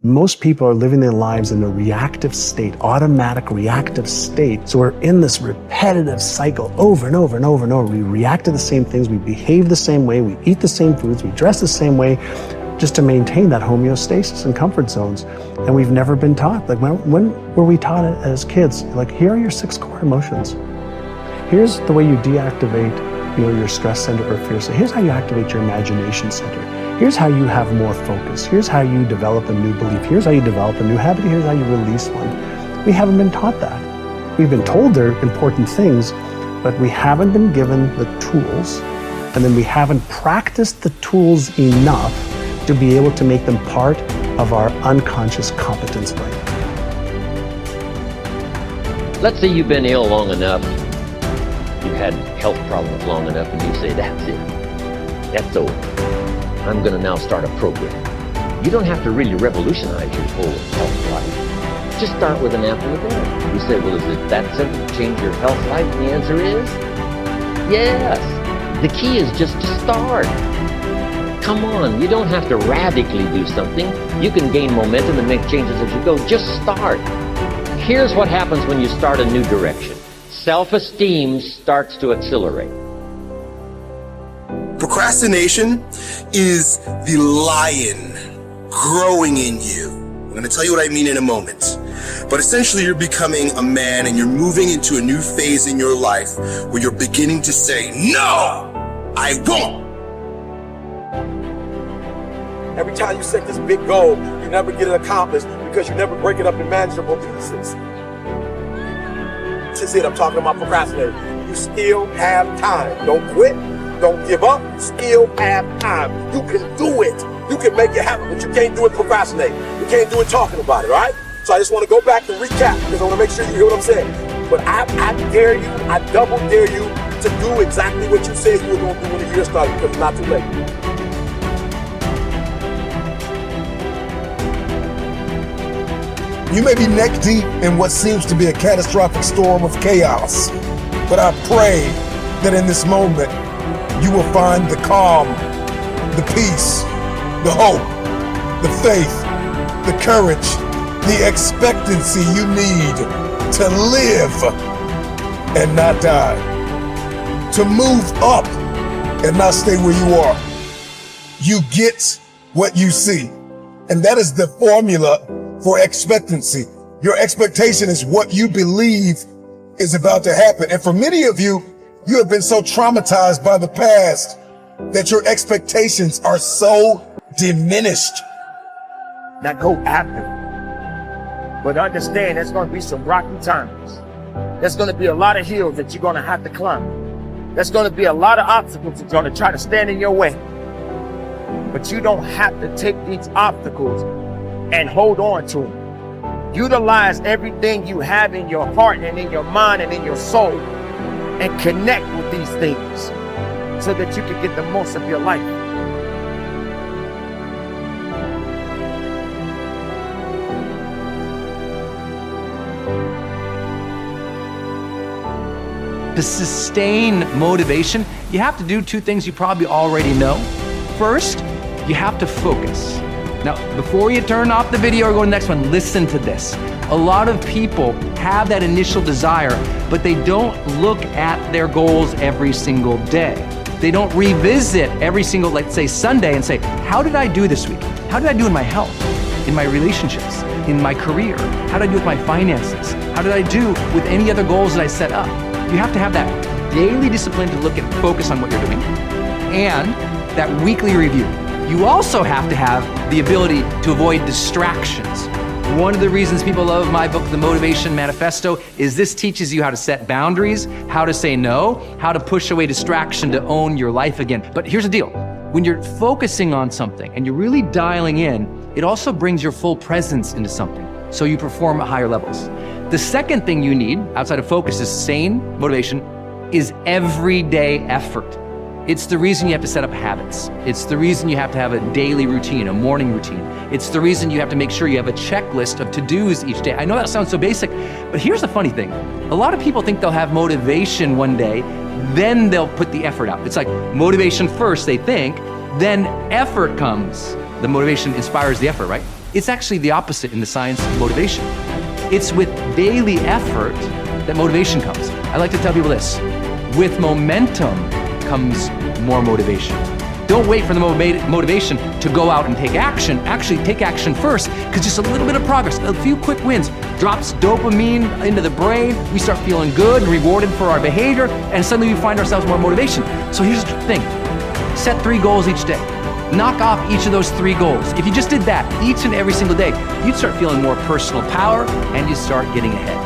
Most people are living their lives in a reactive state, automatic reactive state. So we're in this repetitive cycle over and over and over and over. We react to the same things, we behave the same way, we eat the same foods, we dress the same way, just to maintain that homeostasis and comfort zones. And we've never been taught. Like when were we taught it as kids? Like, here are your 6 core emotions. Here's the way you deactivate your stress center or fear center. Here's how you activate your imagination center. Here's how you have more focus. Here's how you develop a new belief. Here's how you develop a new habit. Here's how you release one. We haven't been taught that. We've been told they're important things, but we haven't been given the tools, and then we haven't practiced the tools enough to be able to make them part of our unconscious competence brain. Let's say you've been ill long enough, you've had health problems long enough, and you say, that's it, that's over. I'm gonna now start a program. You don't have to really revolutionize your whole health life. Just start with an apple a day. You say, well, is it that simple to change your health life? And the answer is, yes. The key is just to start. Come on, you don't have to radically do something. You can gain momentum and make changes as you go. Just start. Here's what happens when you start a new direction. Self-esteem starts to accelerate. Procrastination is the lion growing in you. I'm going to tell you what I mean in a moment. But essentially, you're becoming a man and you're moving into a new phase in your life where you're beginning to say, no, I won't. Every time you set this big goal, you never get it accomplished because you never break it up in manageable pieces. That's it, I'm talking about procrastinating. You still have time. Don't quit. Don't give up. Still have time. You can do it. You can make it happen, but you can't do it procrastinating. You can't do it talking about it, all right? So I just want to go back and recap because I want to make sure you hear what I'm saying. But I dare you, I double dare you to do exactly what you said you were going to do when the year started because it's not too late. You may be neck deep in what seems to be a catastrophic storm of chaos, but I pray that in this moment, you will find the calm, the peace, the hope, the faith, the courage, the expectancy you need to live and not die, to move up and not stay where you are. You get what you see, and that is the formula for expectancy. Your expectation is what you believe is about to happen. And for many of you, you have been so traumatized by the past that your expectations are so diminished. Now go after it. But understand there's going to be some rocky times. There's going to be a lot of hills that you're going to have to climb. There's going to be a lot of obstacles that are going to try to stand in your way. But you don't have to take these obstacles and hold on to them. Utilize everything you have in your heart and in your mind and in your soul and connect with these things so that you can get the most of your life. To sustain motivation, you have to do 2 things you probably already know. First, you have to focus. Now, before you turn off the video or go to the next one, listen to this. A lot of people have that initial desire, but they don't look at their goals every single day. They don't revisit every single, let's say, Sunday and say, how did I do this week? How did I do in my health, in my relationships, in my career? How did I do with my finances? How did I do with any other goals that I set up? You have to have that daily discipline to look and focus on what you're doing, and that weekly review. You also have to have the ability to avoid distractions. One of the reasons people love my book, The Motivation Manifesto, is this teaches you how to set boundaries, how to say no, how to push away distraction to own your life again. But here's the deal. When you're focusing on something and you're really dialing in, it also brings your full presence into something, so you perform at higher levels. The second thing you need, outside of focus, is sane motivation, is everyday effort. It's the reason you have to set up habits. It's the reason you have to have a daily routine, a morning routine. It's the reason you have to make sure you have a checklist of to-dos each day. I know that sounds so basic, but here's the funny thing. A lot of people think they'll have motivation one day, then they'll put the effort out. It's like motivation first, they think, then effort comes. The motivation inspires the effort, right? It's actually the opposite in the science of motivation. It's with daily effort that motivation comes. I like to tell people this: with momentum comes more motivation. Don't wait for the motivation to go out and take action. Actually, take action first, because just a little bit of progress, a few quick wins, drops dopamine into the brain. We start feeling good and rewarded for our behavior, and suddenly we find ourselves more motivation. So here's the thing: set 3 goals each day. Knock off each of those 3 goals. If you just did that each and every single day, you'd start feeling more personal power and you'd start getting ahead.